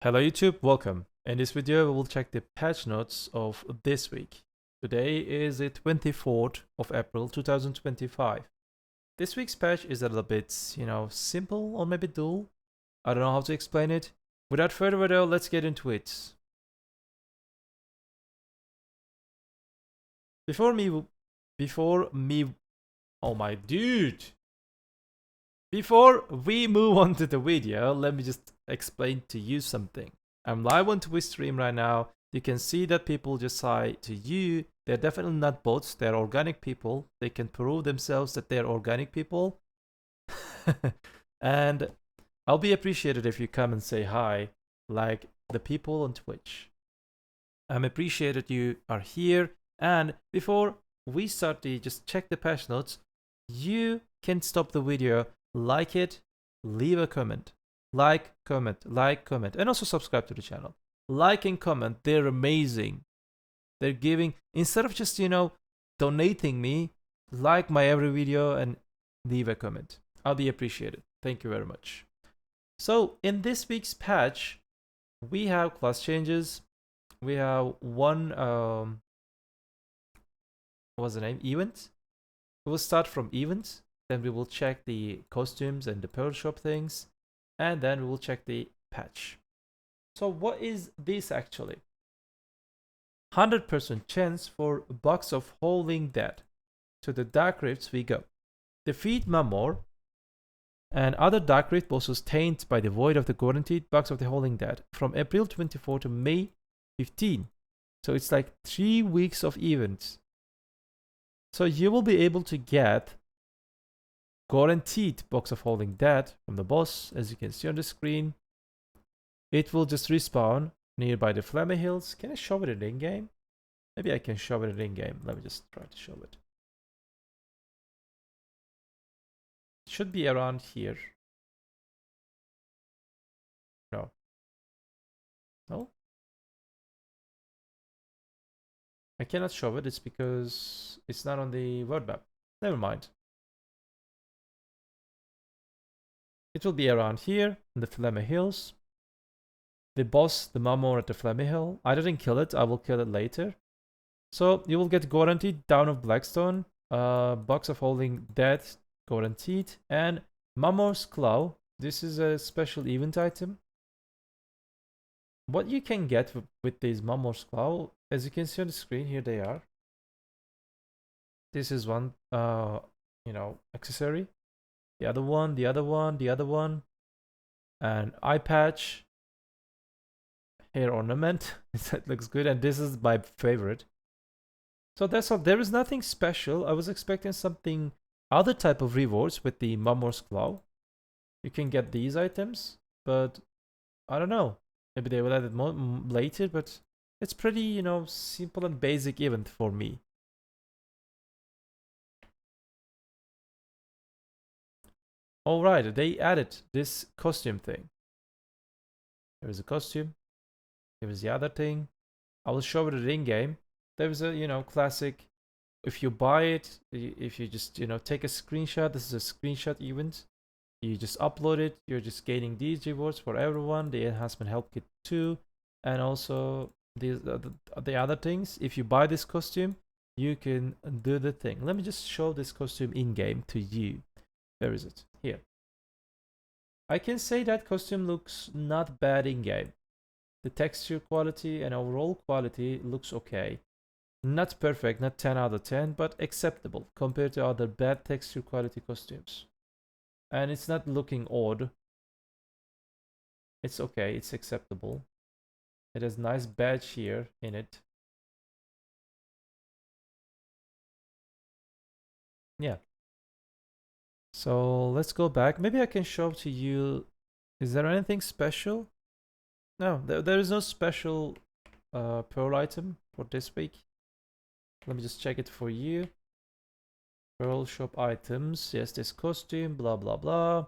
Hello YouTube, welcome. In this video we will check the patch notes of this week. Today is the 24th of April 2025. This week's patch is a little bit, simple or maybe dull. I don't know how to explain it. Without further ado, let's get into it. Before we move on to the video, let me just explain to you something. I'm live on Twitch stream right now. You can see that people just say to you, they're definitely not bots, they're organic people. They can prove themselves that they're organic people. And I'll be appreciated if you come and say hi, like the people on Twitch. I'm appreciated you are here. And before we start just check the patch notes, you can stop the video, like it, leave a comment. Like, comment, and also subscribe to the channel. Like and comment, they're amazing. They're giving, instead of just, donating me, like my every video and leave a comment. I'll be appreciated. Thank you very much. So, in this week's patch, we have class changes. We have one, what's the name? Event. We will start from events. Then we will check the costumes and the Pearl shop things. And then we will check the patch. So what is this actually? 100% chance for Box of Holding Dead. To the Dark Rifts we go. Defeat Mamor and other Dark Rift bosses tainted by the void of the guaranteed Box of the Holding Dead from April 24 to May 15. So it's like 3 weeks of events. So you will be able to get guaranteed Box of Holding Dead from the boss, as you can see on the screen. It will just respawn nearby the Flammy Hills. Can I show it in game? Maybe I can show it in game. Let me just try to show it. It should be around here. No? I cannot show it. It's because it's not on the word map. Never mind. It will be around here in the Flammy Hills. The boss, the Mamor at the Flammy Hill. I didn't kill it. I will kill it later. So you will get guaranteed Down of Blackstone, Box of Holding Dead guaranteed, and Mamor's Claw. This is a special event item. What you can get with these Mamor's Claw, as you can see on the screen, here they are. This is one, accessory. The other one, the other one, the other one. And eye patch. Hair ornament. That looks good. And this is my favorite. So that's all. There is nothing special. I was expecting something, other type of rewards with the Mamor's Claw. You can get these items. But I don't know. Maybe they will add it more later. But it's pretty, simple and basic event for me. Alright, they added this costume thing. There is a costume. There is the other thing. I will show it in game. There is a, classic. If you buy it, if you just, take a screenshot, this is a screenshot event. You just upload it. You're just gaining these rewards for everyone. The enhancement help kit too. And also the other things. If you buy this costume, you can do the thing. Let me just show this costume in game to you. Where is it? Here. I can say that costume looks not bad in game. The texture quality and overall quality looks okay. Not perfect, not 10 out of 10, but acceptable compared to other bad texture quality costumes. And it's not looking odd. It's okay, it's acceptable. It has nice badge here in it. Yeah. So let's go back. Maybe I can show to you. Is there anything special? No, there is no special Pearl item for this week. Let me just check it for you. Pearl shop items. Yes, this costume, blah, blah, blah.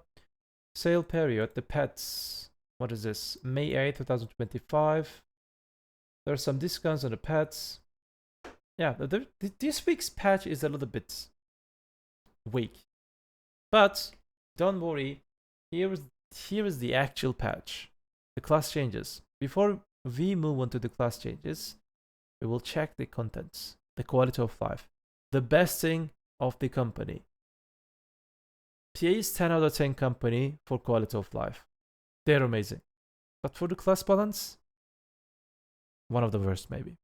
Sale period, the pets. What is this? May 8, 2025. There are some discounts on the pets. Yeah, this week's patch is a little bit weak. But don't worry, here is the actual patch. the class changes. Before we move on to the class changes, we will check the contents, the quality of life, the best thing of the company. PA is 10 out of 10 company for quality of life. They're amazing. But for the class balance, one of the worst maybe.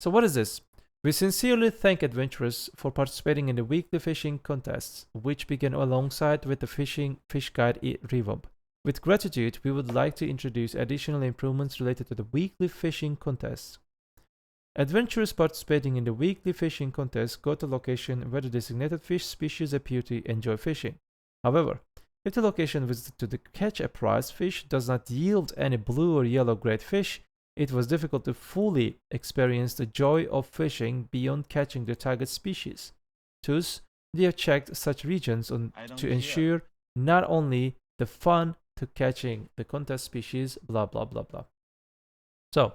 So what is this? We sincerely thank adventurers for participating in the weekly fishing contests, which began alongside with the fish guide revamp. With gratitude, we would like to introduce additional improvements related to the weekly fishing contests. Adventurers participating in the weekly fishing contest go to location where the designated fish species appear to enjoy fishing. However, if the location visited to catch a prize fish does not yield any blue or yellow grade fish, it was difficult to fully experience the joy of fishing beyond catching the target species. Thus, we have checked such regions to ensure not only the fun to catching the contest species, blah blah blah blah. So,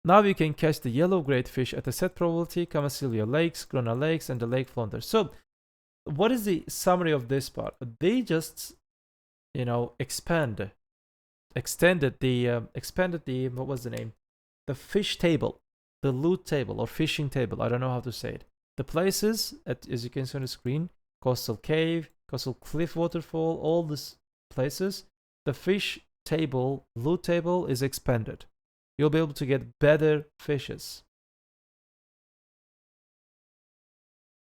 now you can catch the yellow grade fish at a set probability, Kamasilia Lakes, Grona Lakes, and the Lake Flounder. So, what is the summary of this part? They just, expanded the, what was the name? The fish table, the loot table or fishing table. I don't know how to say it. The places, as you can see on the screen, Coastal Cave, Coastal Cliff Waterfall, all these places, the fish table, loot table is expanded. You'll be able to get better fishes.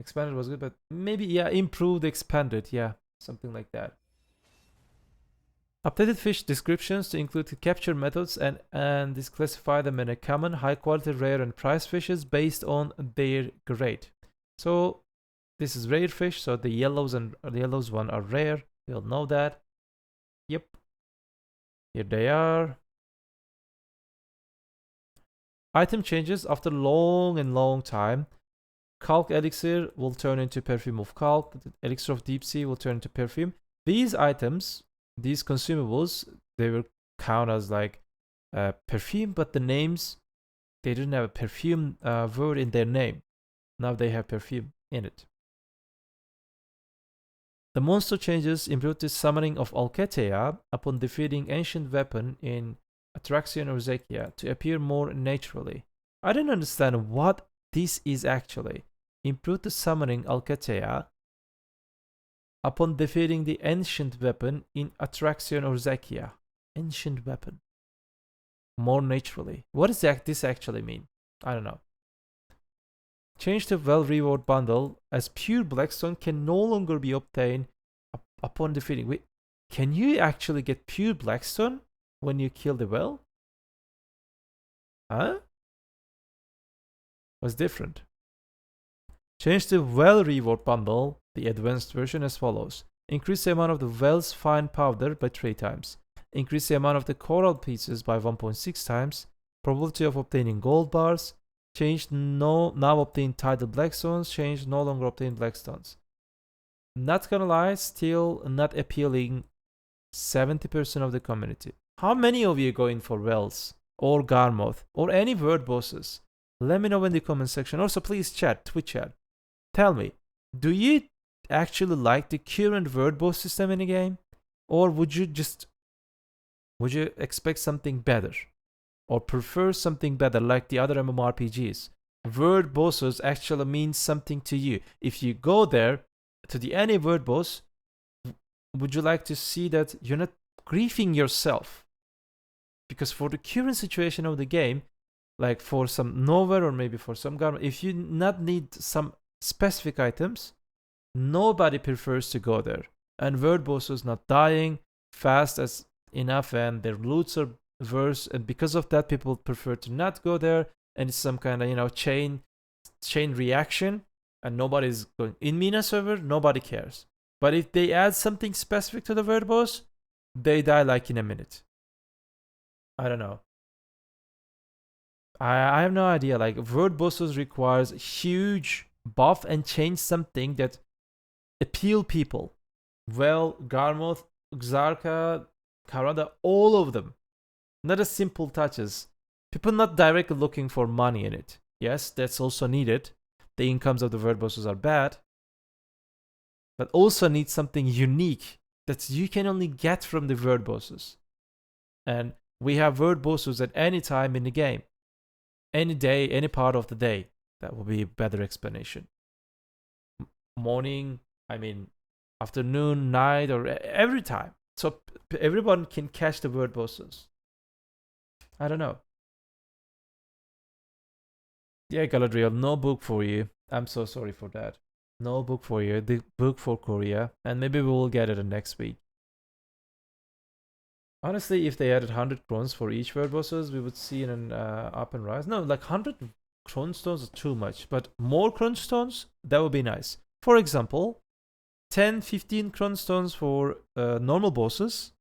Expanded was good, but maybe, yeah, improved, expanded, yeah, something like that. Updated fish descriptions to include the capture methods and classify them in a common, high quality, rare, and prize fishes based on their grade. So this is rare fish, so the yellows and the yellows one are rare. We'll know that. Yep. Here they are. Item changes after long time. Calc elixir will turn into perfume of calc. Elixir of deep sea will turn into perfume. These items, these consumables, they will count as like perfume, but the names, they didn't have a perfume word in their name. Now they have perfume in it. The monster changes improved the summoning of Alketea upon defeating ancient weapon in Atraxion or Zekia to appear more naturally. I didn't understand what this is actually. Improved the summoning Alketea upon defeating the ancient weapon in Atraxion or Zekia. Ancient weapon. More naturally. What does this actually mean? I don't know. Change the well reward bundle as pure blackstone can no longer be obtained upon defeating. Wait, can you actually get pure blackstone when you kill the well? Huh? Was different. Change the well reward bundle, the advanced version, as follows. Increase the amount of the well's fine powder by 3 times. Increase the amount of the coral pieces by 1.6 times. Probability of obtaining gold bars. Change now obtain tidal blackstones. Change no longer obtain blackstones. Not gonna lie, still not appealing 70% of the community. How many of you are going for wells or Garmoth or any word bosses? Let me know in the comment section. Also, please chat, Twitch chat. Tell me, do you actually like the current word boss system in the game? Or would you expect something better? Or prefer something better like the other MMORPGs? Word bosses actually mean something to you. If you go there to any word boss, would you like to see that you're not griefing yourself? Because for the current situation of the game, like for some Nova or maybe for some Garment, if you not need some specific items, nobody prefers to go there. And word bosses not dying fast as enough and their loots are worse, and because of that people prefer to not go there, and it's some kind of chain reaction, and nobody's going. In Mina server, nobody cares. But if they add something specific to the word boss, they die like in a minute. I don't know. I have no idea. Like, word bosses requires huge buff and change something that appeal people. Well, Garmoth, Xarka, Karada, all of them. Not as simple touches. People not directly looking for money in it. Yes, that's also needed. The incomes of the word bosses are bad. But also need something unique that you can only get from the word bosses. And we have word bosses at any time in the game. Any day, any part of the day. That will be a better explanation. Morning, I mean, afternoon, night, or every time. So everyone can catch the word bosses. I don't know. Yeah, Galadriel, no book for you. I'm so sorry for that. No book for you. The book for Korea. And maybe we will get it next week. Honestly, if they added 100 crowns for each word bosses, we would see an up and rise. No, like 100 crown stones is too much. But more crown stones, that would be nice. For example, 10, 15 crown stones for normal bosses.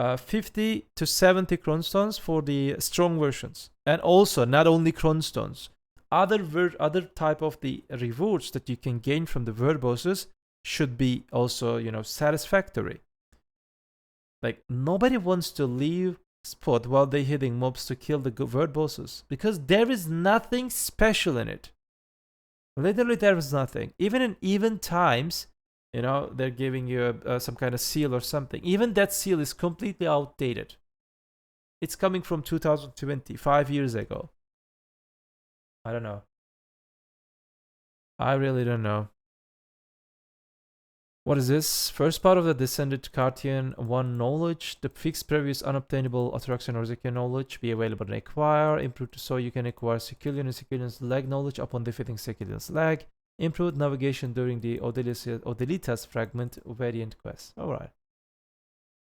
50 to 70 crown stones for the strong versions. And also, not only crown stones. Other type of the rewards that you can gain from the word bosses should be also, satisfactory. Like, nobody wants to leave spot while they're hitting mobs to kill the word bosses. Because there is nothing special in it. Literally, there is nothing. Even in even times, they're giving you some kind of seal or something. Even that seal is completely outdated. It's coming from 2020, 5 years ago. I don't know. I really don't know. What is this? First part of the Descended Cartian 1 knowledge. The fixed previous unobtainable attraction or Zekian knowledge be available and acquire. Improved so you can acquire Sekilian and Sekilian's lag knowledge upon defeating Sekilian's lag. Improved navigation during the Odelitas fragment variant quest. Alright.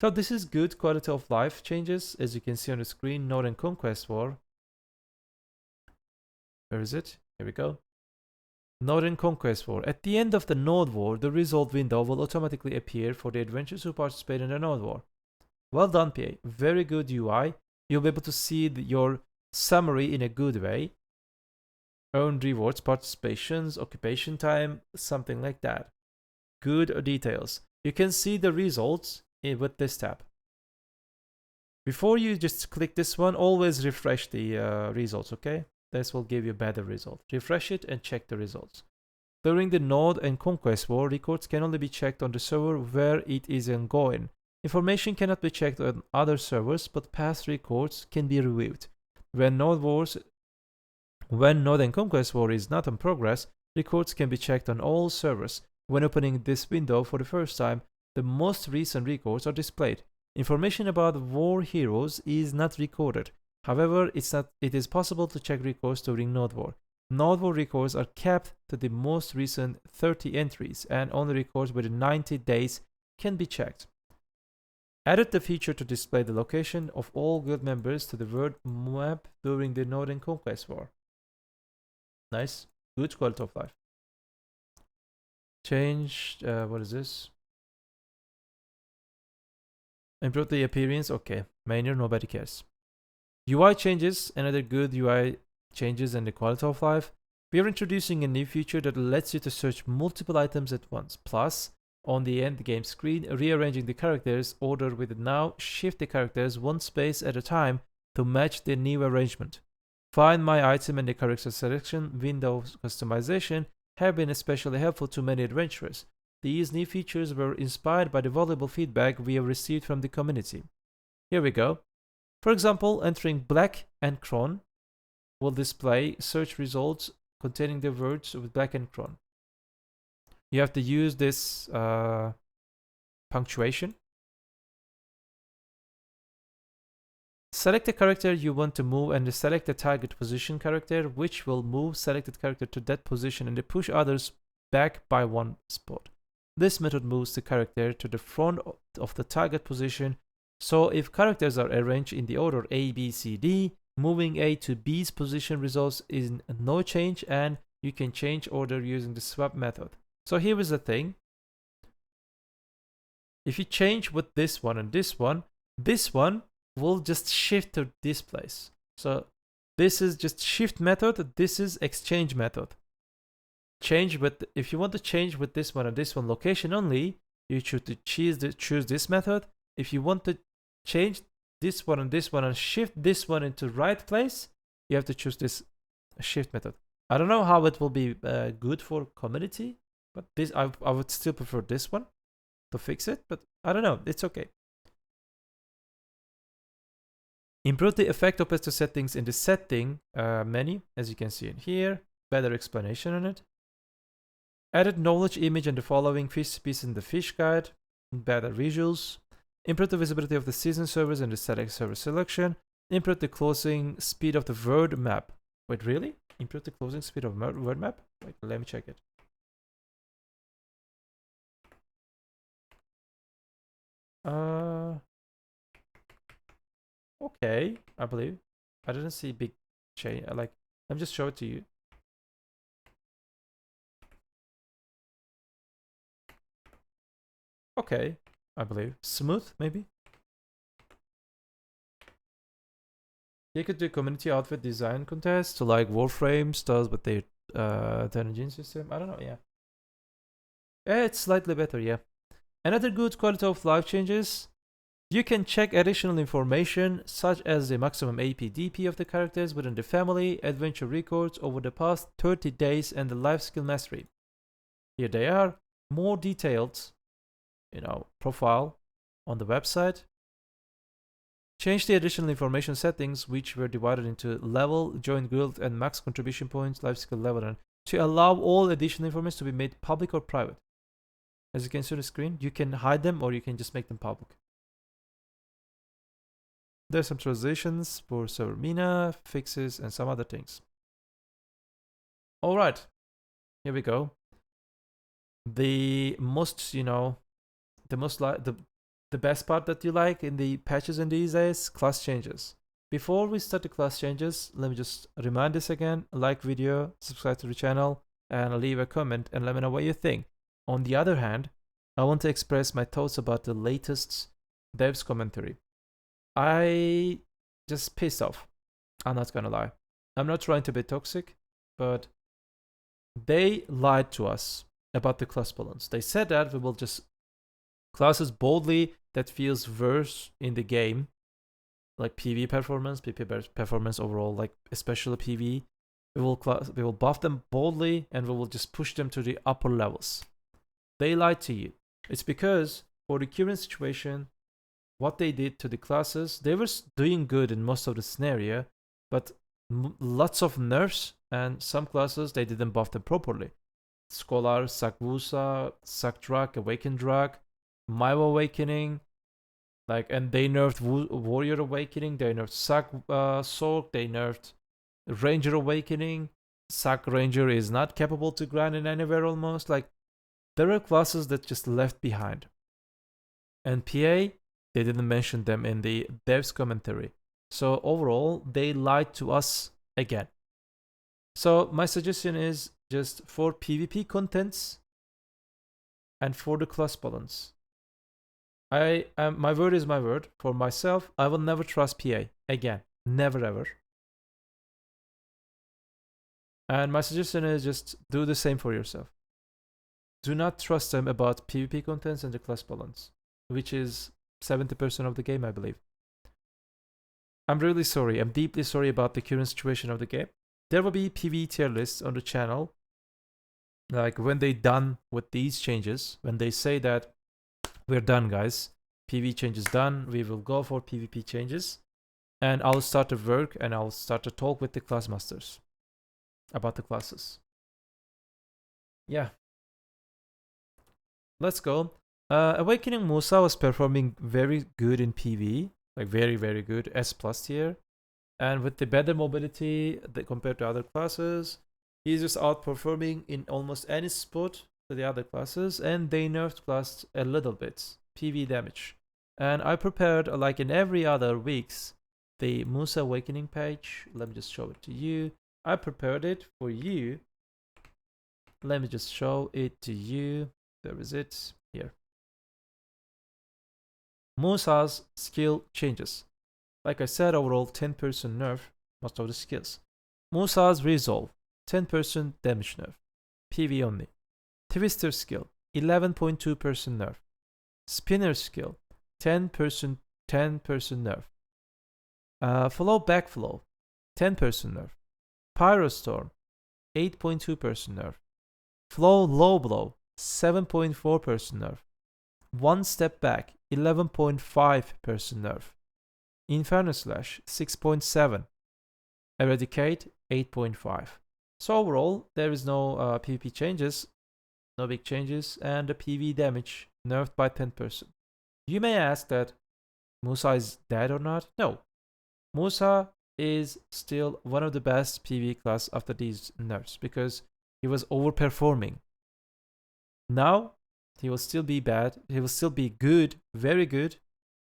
So this is good quality of life changes. As you can see on the screen, Northern Conquest War. Where is it? Here we go. Northern Conquest War. At the end of the Node War, the result window will automatically appear for the adventurers who participate in the Node War. Well done, PA. Very good UI. You'll be able to see your summary in a good way. Earn rewards, participations, occupation time, something like that. Good details. You can see the results with this tab. Before you just click this one, always refresh the results, okay? This will give you a better result. Refresh it and check the results. During the Node and Conquest War, records can only be checked on the server where it is ongoing. Information cannot be checked on other servers, but past records can be reviewed. When Node and Conquest War is not in progress, records can be checked on all servers. When opening this window for the first time, the most recent records are displayed. Information about war heroes is not recorded. However, it is possible to check records during Node War. Node War records are kept to the most recent 30 entries, and only records within 90 days can be checked. Added the feature to display the location of all guild members to the world map during the Northern Conquest War. Nice. Good quality of life. Changed, what is this? Improve the appearance, okay. Minor, nobody cares. UI changes, another good UI changes in the quality of life. We are introducing a new feature that lets you to search multiple items at once. Plus, on the end game screen, rearranging the characters order with now shift the characters one space at a time to match the new arrangement. Find My Item and the character selection window customization have been especially helpful to many adventurers. These new features were inspired by the valuable feedback we have received from the community. Here we go. For example, entering black and cron will display search results containing the words with black and cron. You have to use this punctuation. Select the character you want to move and select the target position character, which will move selected character to that position and push others back by one spot. This method moves the character to the front of the target position. So if characters are arranged in the order A, B, C, D, moving A to B's position results in no change, and you can change order using the swap method. So here is the thing. If you change with this one and this one will just shift to this place. So this is just shift method, this is exchange method. If you want to change with this one and this one location only, you should choose this method. If you want to change this one and shift this one into right place, you have to choose this shift method. I don't know how it will be good for community, but this I would still prefer this one to fix it, but I don't know, it's okay. Improve the effect opacity settings in the setting menu, as you can see in here. Better explanation on it. Added knowledge image and the following fish species in the fish guide. Better visuals. Improve the visibility of the season servers and the static server selection. Improve the closing speed of the word map. Wait, really? Improve the closing speed of word map? Wait, let me check it. Okay, I believe. I didn't see big change. Let me just show it to you. Okay, I believe. Smooth, maybe? You could do community outfit design contest to like Warframe stuff with their engine system. I don't know, yeah. Yeah, it's slightly better, yeah. Another good quality of life changes. You can check additional information such as the maximum AP DP of the characters within the family, adventure records over the past 30 days, and the life skill mastery. Here they are, more detailed, profile on the website. Change the additional information settings, which were divided into level, join guild, and max contribution points, life skill level, and to allow all additional information to be made public or private. As you can see on the screen, you can hide them or you can just make them public. There's some translations for server Mina, fixes, and some other things. All right, here we go. The most, the best part that you like in the patches and these days, class changes. Before we start the class changes, let me just remind this again, like video, subscribe to the channel, and leave a comment and let me know what you think. On the other hand, I want to express my thoughts about the latest devs commentary. I just pissed off. I'm not gonna lie. I'm not trying to be toxic, but they lied to us about the class balance. They said that we will just classes boldly that feels worse in the game, like PV performance, PP performance overall, like especially PV. We will buff them boldly and we will just push them to the upper levels. They lied to you. It's because for the current situation, what they did to the classes, they were doing good in most of the scenario, but lots of nerfs and some classes they didn't buff them properly. Scholar, Musa, Drag, Awakened Drag, Maegu Awakening, and they nerfed Warrior Awakening, they nerfed Sork, they nerfed Ranger Awakening. Ranger is not capable to grind in anywhere almost. There are classes that just left behind. And PA, they didn't mention them in the devs commentary. So overall, they lied to us again. So my suggestion is just for PvP contents and for the class balance. My word is my word. For myself, I will never trust PA again. Never ever. And my suggestion is just do the same for yourself. Do not trust them about PvP contents and the class balance, which is 70% of the game, I believe. I'm really sorry. I'm deeply sorry about the current situation of the game. There will be PV tier lists on the channel. When they're done with these changes, when they say that we're done, guys, PV changes done, we will go for PvP changes. And I'll start to work and I'll start to talk with the class masters about the classes. Yeah. Let's go. Awakening Musa was performing very good in PV, very, very good, S+ tier. And with the better mobility compared to other classes, he's just outperforming in almost any spot to the other classes, and they nerfed class a little bit, PV damage. And I prepared, in every other weeks, the Musa Awakening page. Let me just show it to you. I prepared it for you. Let me just show it to you. There is it here. Musa's skill changes. Like I said, overall 10% nerf most of the skills. Musa's resolve, 10% damage nerf. PV only. Twister skill, 11.2% nerf. Spinner skill, 10% nerf. Flow backflow, 10% nerf. Pyrostorm, 8.2% nerf. Flow low blow, 7.4% nerf. One step back, 11.5% nerf. Inferno Slash 6.7, Eradicate 8.5. So overall, there is no PvP changes, no big changes, and the PV damage nerfed by 10%. You may ask that Musa is dead or not? No. Musa is still one of the best PV class after these nerfs because he was overperforming. Now, he will still be bad. He will still be good, very good,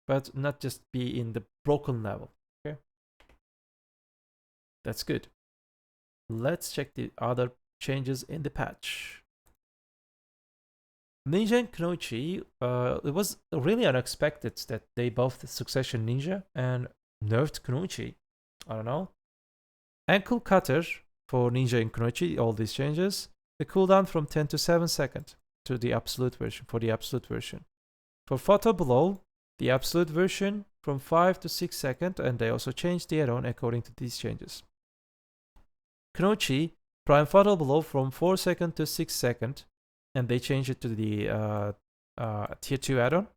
but not just be in the broken level. Okay? That's good. Let's check the other changes in the patch. Ninja and Kunoichi, it was really unexpected that they buffed Succession Ninja and nerfed Kunoichi. I don't know. Ankle Cutter for Ninja and Kunoichi, all these changes. The cooldown from 10 to 7 seconds to the absolute version, for the absolute version. For Photo Blow, the absolute version from 5 to 6 seconds, and they also changed the add-on according to these changes. Kunoichi, Prime Photo Blow from 4 seconds to 6 seconds, and they changed it to the tier 2 add-on.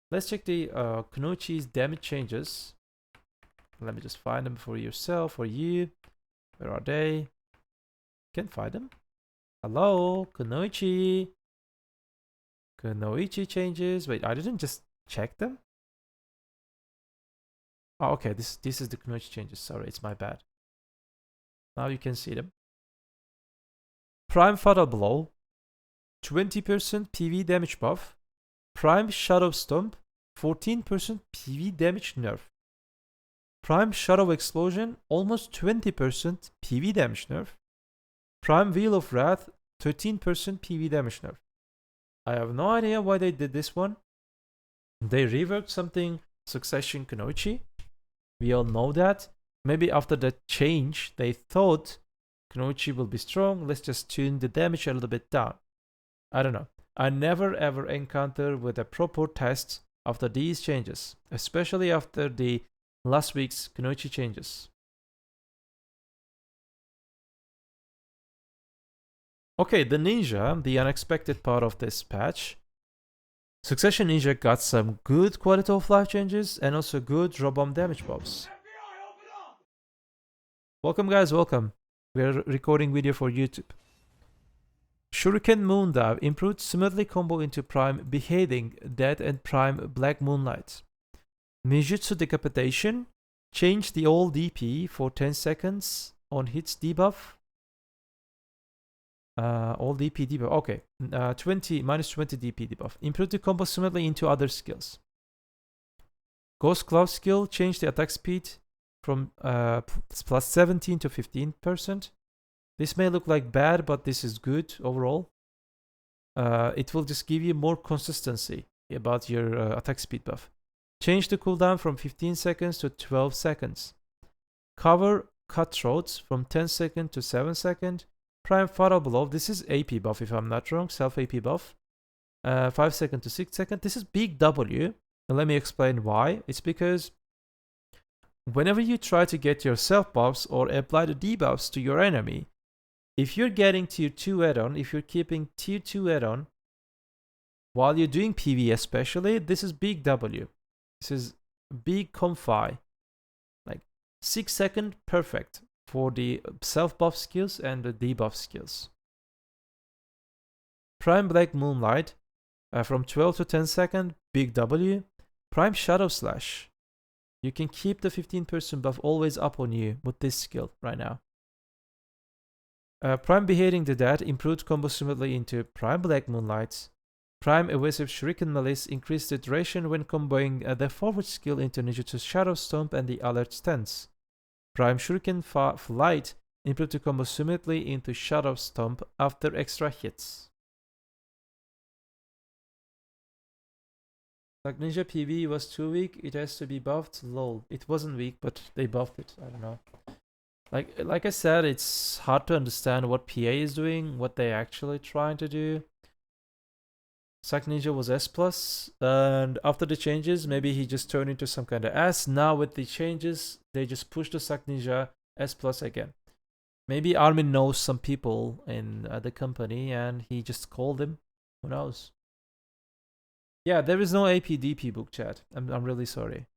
Let's check the Kunoichi's damage changes. Let me just find them for yourself, for you. Where are they? Can't find them. Hello, Kunoichi. Kunoichi changes. Wait, I didn't just check them. Oh, okay. This is the Kunoichi changes. Sorry, it's my bad. Now you can see them. Prime Fatal Blow, 20% PV damage buff. Prime Shadow Stomp, 14% PV damage nerf. Prime Shadow Explosion, almost 20% PV damage nerf. Prime Wheel of Wrath, 13% PV damage nerf. I have no idea why they did this one. They reworked something Succession Kunoichi. We all know that. Maybe after that change, they thought Kunoichi will be strong. Let's just tune the damage a little bit down. I don't know. I never ever encountered with a proper test after these changes, especially after the last week's Kunoichi changes. Okay, the Ninja, the unexpected part of this patch. Succession Ninja got some good quality of life changes and also good raw bomb damage buffs. Welcome guys, welcome. We're recording video for YouTube. Shuriken Moondive improved smoothly combo into Prime Beheading Dead and Prime Black Moonlight. Ninjutsu Decapitation changed the old DP for 10 seconds on hits debuff. All DP debuff. Okay, minus 20 DP debuff. Improved the combo smoothly into other skills. Ghost Glove skill changed the attack speed from plus 17 to 15%. This may look like bad, but this is good overall. It will just give you more consistency about your attack speed buff. Change the cooldown from 15 seconds to 12 seconds. Cover Cutthroats from 10 seconds to 7 seconds. Prime Fatal Blow, this is AP buff if I'm not wrong, self AP buff. 5 seconds to 6 seconds. This is big W. And let me explain why. It's because whenever you try to get your self buffs or apply the debuffs to your enemy, if you're getting tier 2 add-on, if you're keeping tier 2 add-on, while you're doing PV especially, this is big W. This is big confi. Like 6 seconds, perfect for the self-buff skills and the debuff skills. Prime Black Moonlight, from 12 to 10 seconds, big W. Prime Shadow Slash. You can keep the 15% buff always up on you with this skill right now. Prime Beheading the Dead improved combo smoothly into Prime Black Moonlight. Prime Evasive Shuriken Malice increased the duration when comboing the forward skill into Ninjutsu's Shadow Stomp and the Alert Stance. Prime Shuriken Flight improved the combo smoothly into Shadow Stomp after extra hits. Like Ninja PV was too weak, it has to be buffed. Lol. It wasn't weak, but they buffed it. I don't know. Like I said, it's hard to understand what PA is doing, what they're actually trying to do. Sack Ninja was S+, and after the changes, maybe he just turned into some kind of S. Now with the changes, they just pushed the Sack Ninja S+ again. Maybe Armin knows some people in the company and he just called him. Who knows? Yeah, there is no AP DP book, chat. I'm really sorry.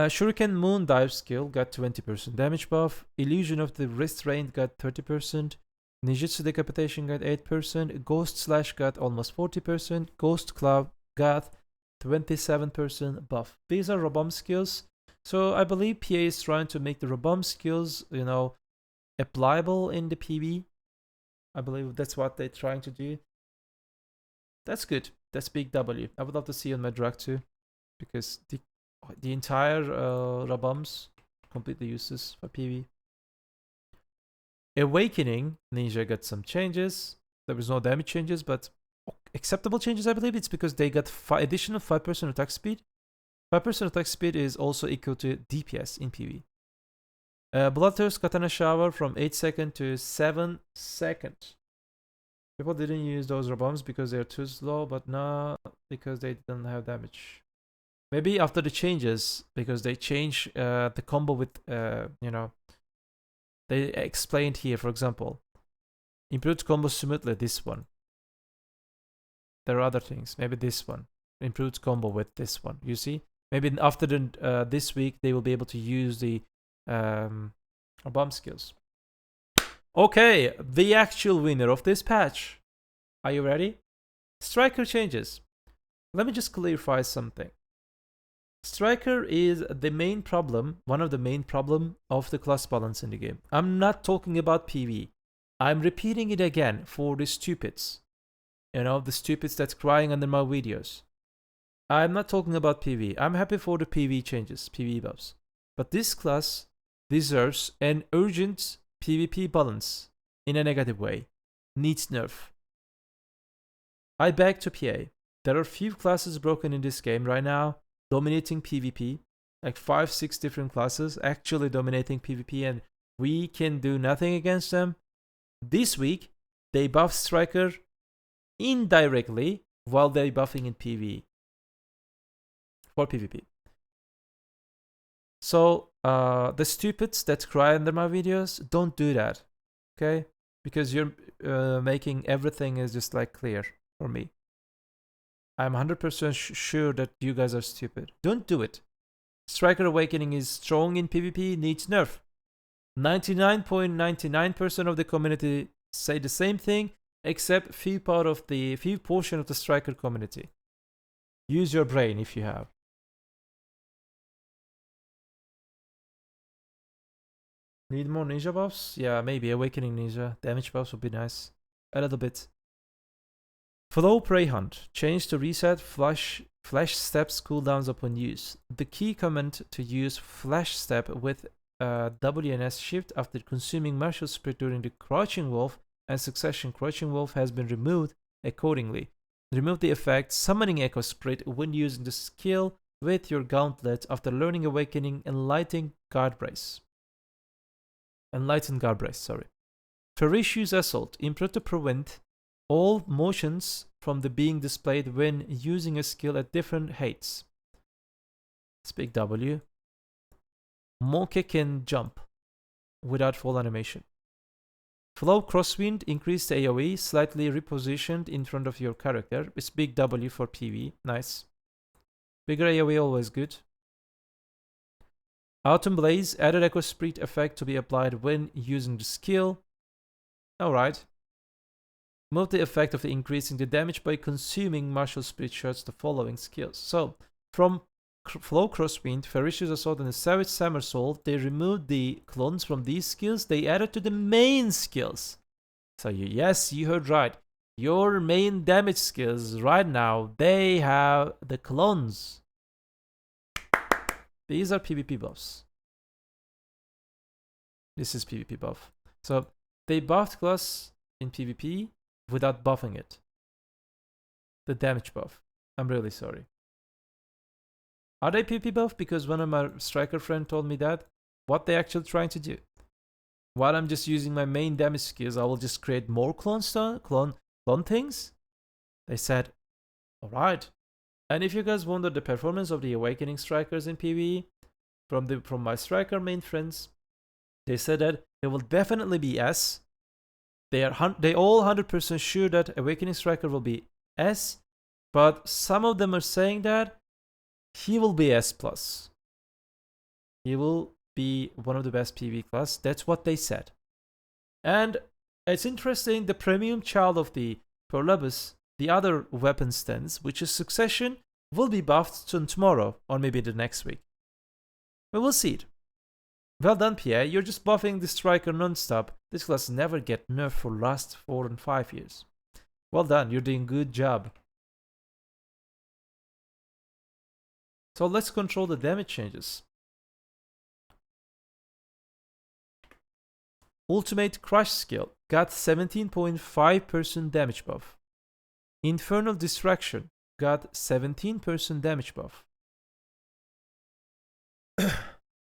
Shuriken Moon Dive skill got 20% damage buff. Illusion of the Restraint got 30%. Ninjutsu Decapitation got 8%. Ghost Slash got almost 40%. Ghost Club got 27% buff. These are Robomb skills. So I believe PA is trying to make the Robomb skills, you know, applicable in the PV. I believe that's what they're trying to do. That's good. That's big W. I would love to see on my drag too, because the entire Rabombs completely useless for PV. Awakening Ninja got some changes. There was no damage changes, but acceptable changes, I believe. It's because they got additional 5% attack speed. 5% attack speed is also equal to DPS in PV. Bloodthirst Katana Shower from 8 seconds to 7 seconds. People didn't use those Rabombs because they're too slow, but not because they didn't have damage. Maybe after the changes, because they change the combo with, you know, they explained here, for example, improved combo smoothly, this one. There are other things, maybe this one. Improved combo with this one, you see? Maybe after the, this week, they will be able to use the bomb skills. Okay, the actual winner of this patch. Are you ready? Striker changes. Let me just clarify something. Striker is the main problem, one of the main problem of the class balance in the game. I'm not talking about PV. I'm repeating it again for the stupids. You know, the stupids that's crying under my videos. I'm not talking about PV. I'm happy for the PV changes, PV buffs. But this class deserves an urgent PvP balance in a negative way. Needs nerf. I beg to PA. There are few classes broken in this game right now, dominating PvP. Like 5-6 different classes actually dominating PvP, and we can do nothing against them. This week, they buff Striker indirectly while they're buffing in PvE. For PvP. So, the stupids that cry under my videos, don't do that, okay? Because you're making everything is just like clear for me. I'm 100% sure that you guys are stupid. Don't do it. Striker Awakening is strong in PvP, needs nerf. 99.99% of the community say the same thing, except few portion of the Striker community. Use your brain if you have. Need more ninja buffs? Yeah, maybe Awakening Ninja. Damage buffs would be nice. A little bit. Flow Prey Hunt. Change to reset flash steps cooldowns upon use. The key command to use flash step with WNS shift after consuming martial spirit during the crouching wolf and succession crouching wolf has been removed accordingly. Remove the effect summoning echo spirit when using the skill with your gauntlet after learning Awakening Enlightened Guard Brace. Enlightened Guard Brace, sorry. Ferocious Assault. Improve to prevent all motions from being displayed when using a skill at different heights. It's big W. Moke can jump without fall animation. Flow Crosswind. Increase the AoE, slightly repositioned in front of your character. It's big W for PV. Nice. Bigger AoE always good. Autumn Blaze. Added Echo Spirit effect to be applied when using the skill. Alright. Move the effect of the increasing the damage by consuming martial spirit shards the following skills. So, from Flow Crosswind, Ferocious Assault, and the Savage Somersault, they removed the clones from these skills. They added to the main skills. So, yes, you heard right. Your main damage skills right now, they have the clones. These are PvP buffs. This is PvP buff. So, they buffed class in PvP without buffing it. The damage buff. I'm really sorry. Are they PvP buff? Because one of my striker friend told me that. What they actually trying to do? While I'm just using my main damage skills, I will just create more clone things? They said, alright. And if you guys wonder the performance of the Awakening strikers in PvE, from my striker main friends, they said that it will definitely be S. They all 100% sure that Awakening Striker will be S, but some of them are saying that he will be S+. He will be one of the best PvE class. That's what they said. And it's interesting, the premium child of the Prolabus, the other weapon stance, which is Succession, will be buffed tomorrow or maybe the next week. We will see it. Well done, PA. You're just buffing the Striker non-stop. This class never get nerfed for last 4 and 5 years. Well done. You're doing good job. So let's control the damage changes. Ultimate Crush skill got 17.5% damage buff. Infernal Distraction got 17% damage buff.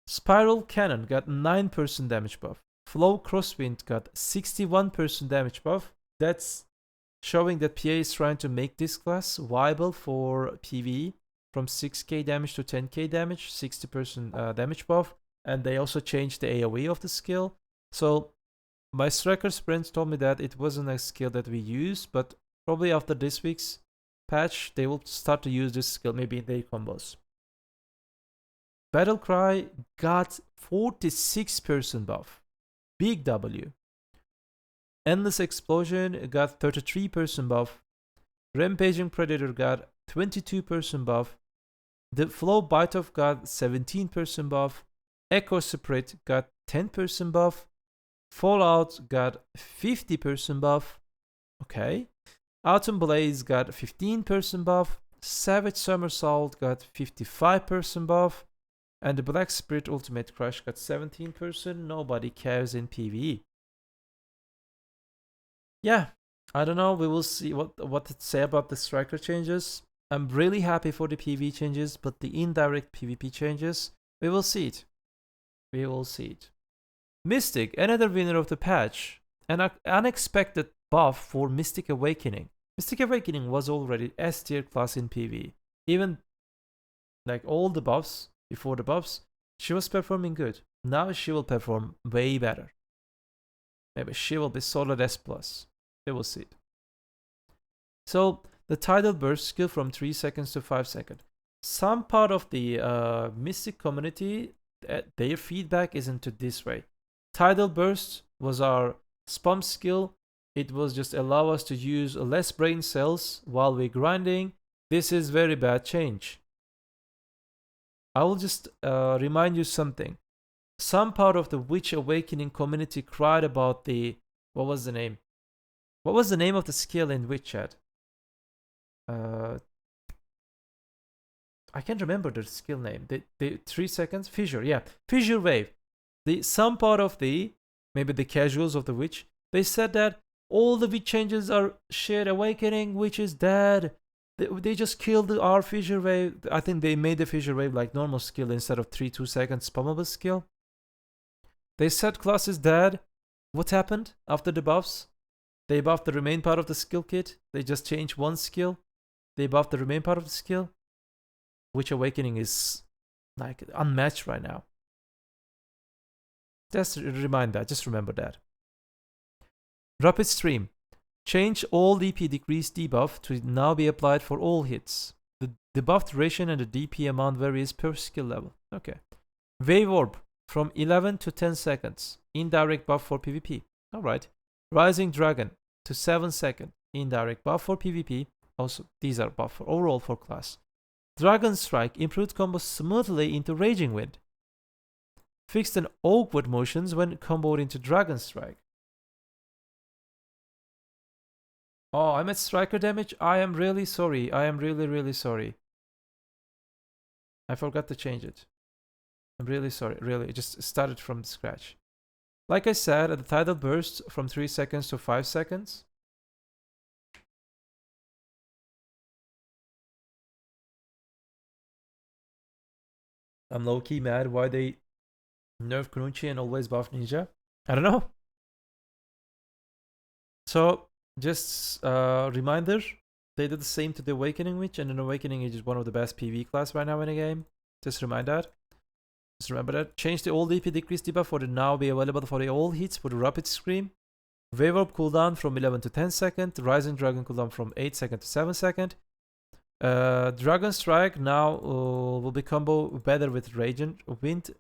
Spiral Cannon got 9% damage buff. Flow Crosswind got 61% damage buff. That's showing that PA is trying to make this class viable for PvE from 6k damage to 10k damage, 60% damage buff. And they also changed the AoE of the skill. So my Striker's friends told me that it wasn't a skill that we use, but probably after this week's patch, they will start to use this skill maybe in their combos. Battle Cry got 46% buff. Big W. Endless Explosion got 33% buff. Rampaging Predator got 22% buff. The Flow Bite-Off got 17% buff. Echo Sprint got 10% buff. Fallout got 50% buff. Okay. Autumn Blaze got 15% buff. Savage Somersault got 55% buff. And the Black Spirit Ultimate Crush got 17%. Nobody cares in PvE. Yeah, I don't know. We will see what to say about the Striker changes. I'm really happy for the PvE changes, but the indirect PvP changes, we will see it. We will see it. Mystic, another winner of the patch. An unexpected buff for Mystic Awakening. Mystic Awakening was already S tier class in PvE. Even like all the buffs, before the buffs, she was performing good. Now she will perform way better. Maybe she will be solid S+. We will see it. So, the Tidal Burst skill from 3 seconds to 5 seconds. Some part of the Mystic community, their feedback is into this way. Tidal Burst was our spam skill. It was just allow us to use less brain cells while we're grinding. This is very bad change. I will just remind you something. Some part of the Witch Awakening community cried about the... What was the name? What was the name of the skill in Witch chat? I can't remember the skill name. The 3 seconds? Fissure, yeah. Fissure Wave. Some part of the... Maybe the casuals of the Witch. They said that all the Witch changes are shared awakening, which is dead. They just killed our Fissure Wave. I think they made the Fissure Wave like normal skill instead of 2 seconds spammable skill. They said class is dead. What happened after the buffs? They buffed the remain part of the skill kit. They just changed one skill. They buffed the remain part of the skill. Witch Awakening is like unmatched right now. Just remind that. Just remember that. Rapid Stream. Change all DP decrease debuff to now be applied for all hits. The debuff duration and the DP amount varies per skill level. Okay. Wave Orb from 11 to 10 seconds. Indirect buff for PvP. Alright. Rising Dragon to 7 seconds. Indirect buff for PvP. Also, these are buff for overall for class. Dragon Strike improved combos smoothly into Raging Wind. Fixed an awkward motions when comboed into Dragon Strike. Oh, I'm at Striker damage? I am really sorry. I am really, really sorry. I forgot to change it. I'm really sorry. Really, it just started from scratch. Like I said, the Tidal Burst from 3 seconds to 5 seconds. I'm low-key mad why they nerf Kunoichi and always buff Ninja. I don't know. So, just reminder, they did the same to the Awakening Witch, and an Awakening is one of the best PvE class right now in the game. Just remind that. Just remember that. Change the all DP decrease debuff for the now be available for the all hits for the Rapid Scream. Wave Orb cooldown from 11 to 10 seconds. Rising Dragon cooldown from 8 seconds to 7 seconds. Dragon Strike now will be combo better with Raging Wind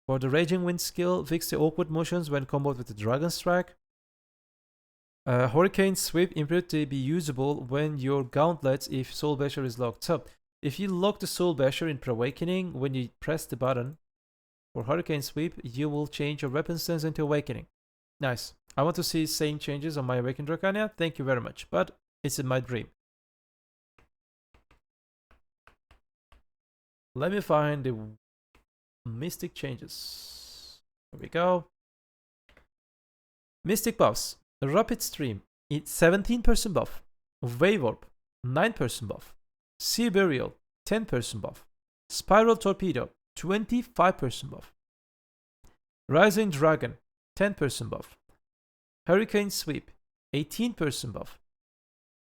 For the Raging Wind skill, fix the awkward motions when comboed with the Dragon Strike. Hurricane Sweep improved to be usable when your Gauntlets if Soul Basher is locked. So, if you lock the Soul Basher in Awakening, when you press the button for Hurricane Sweep, you will change your weapon stance into Awakening. Nice. I want to see same changes on my Awakened Dracania. Thank you very much. But it's in my dream. Let me find the Mystic changes. Here we go. Mystic buffs. Rapid Stream, 17% buff. Wave Warp, 9% buff. Sea Burial, 10% buff. Spiral Torpedo, 25% buff. Rising Dragon, 10% buff. Hurricane Sweep, 18% buff.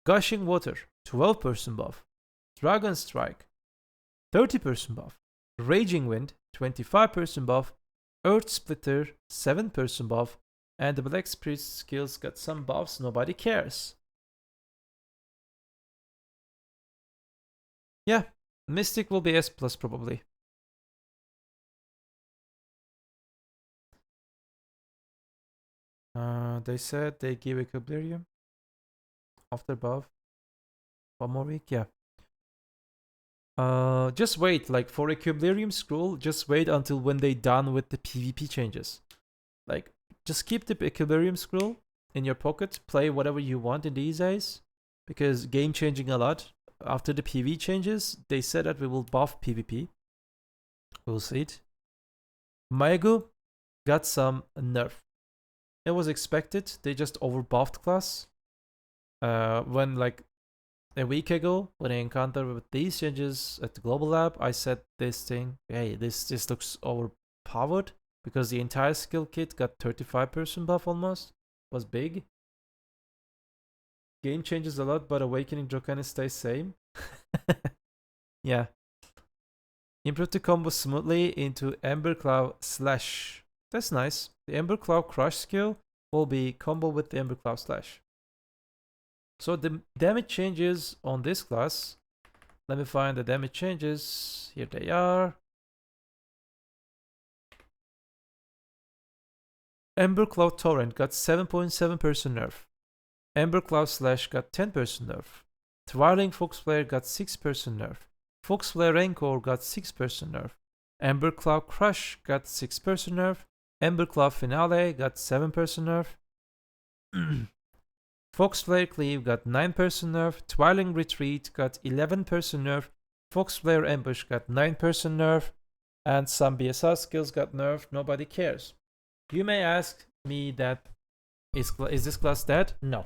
Gushing Water, 12% buff. Dragon Strike, 30% buff. Raging Wind, 25% buff. Earth Splitter, 7% buff. And the Black Priest skills got some buffs, nobody cares. Yeah, Mystic will be S+ probably. They said they give Equilibrium after buff. 1 more week, yeah. Just wait, like for Equilibrium scroll, just wait until when they done with the PvP changes. Like, just keep the Equilibrium scroll in your pocket, play whatever you want in these days, because game changing a lot. After the PV changes, they said that we will buff PvP. We'll see it. Maegu got some nerf. It was expected, they just overbuffed class. When like a week ago, when I encountered with these changes at the Global Lab, I said this thing, hey, this looks overpowered. Because the entire skill kit got 35% buff almost. Was big. Game changes a lot, but Awakening Dracania stays same. Yeah. Improve the combo smoothly into Ember Cloud Slash. That's nice. The Ember Cloud Crush skill will be combo with the Ember Cloud Slash. So the damage changes on this class. Let me find the damage changes. Here they are. Ember Cloud Torrent got 7.7% nerf. Ember Cloud Slash got 10% nerf. Twirling Fox Flare got 6% nerf. Fox Flare Rancor got 6% nerf. Ember Cloud Crush got 6% nerf. Ember Cloud Finale got 7% nerf. Fox Flare Cleave got 9% nerf. Twirling Retreat got 11% nerf. Fox Flare Ambush got 9% nerf. And some BSR skills got nerfed. Nobody cares. You may ask me that, is this class dead? No.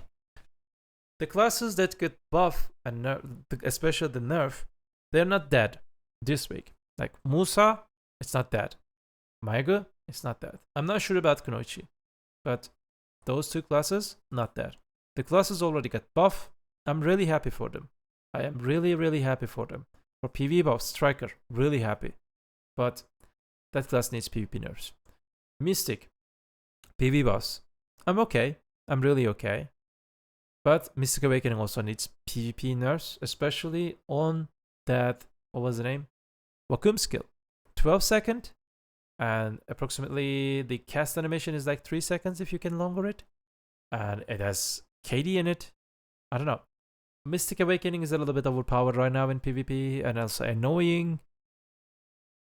The classes that get buff and nerf, especially the nerf, they're not dead this week. Like Musa, it's not dead. Maegu, it's not dead. I'm not sure about Kunoichi, but those two classes, not dead. The classes already got buff. I'm really happy for them. I am really, really happy for them. For PV buff, Striker, really happy. But that class needs PvP nerfs. Mystic, PV boss. I'm okay. I'm really okay. But Mystic Awakening also needs PvP nerfs, especially on that, what was the name? Vacuum skill. 12 second. And approximately the cast animation is like 3 seconds if you can longer it. And it has KD in it. I don't know. Mystic Awakening is a little bit overpowered right now in PvP and also annoying.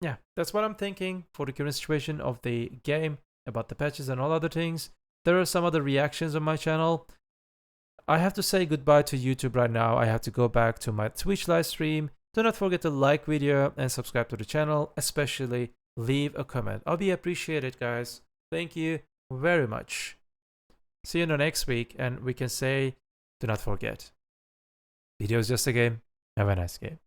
Yeah, that's what I'm thinking for the current situation of the game, about the patches and all other things. There are some other reactions on my channel. I have to say goodbye to YouTube right now. I have to go back to my Twitch live stream. Do not forget to like video and subscribe to the channel, especially leave a comment. I'll be appreciated, guys. Thank you very much. See you in the next week, and we can say, do not forget, video is just a game. Have a nice game.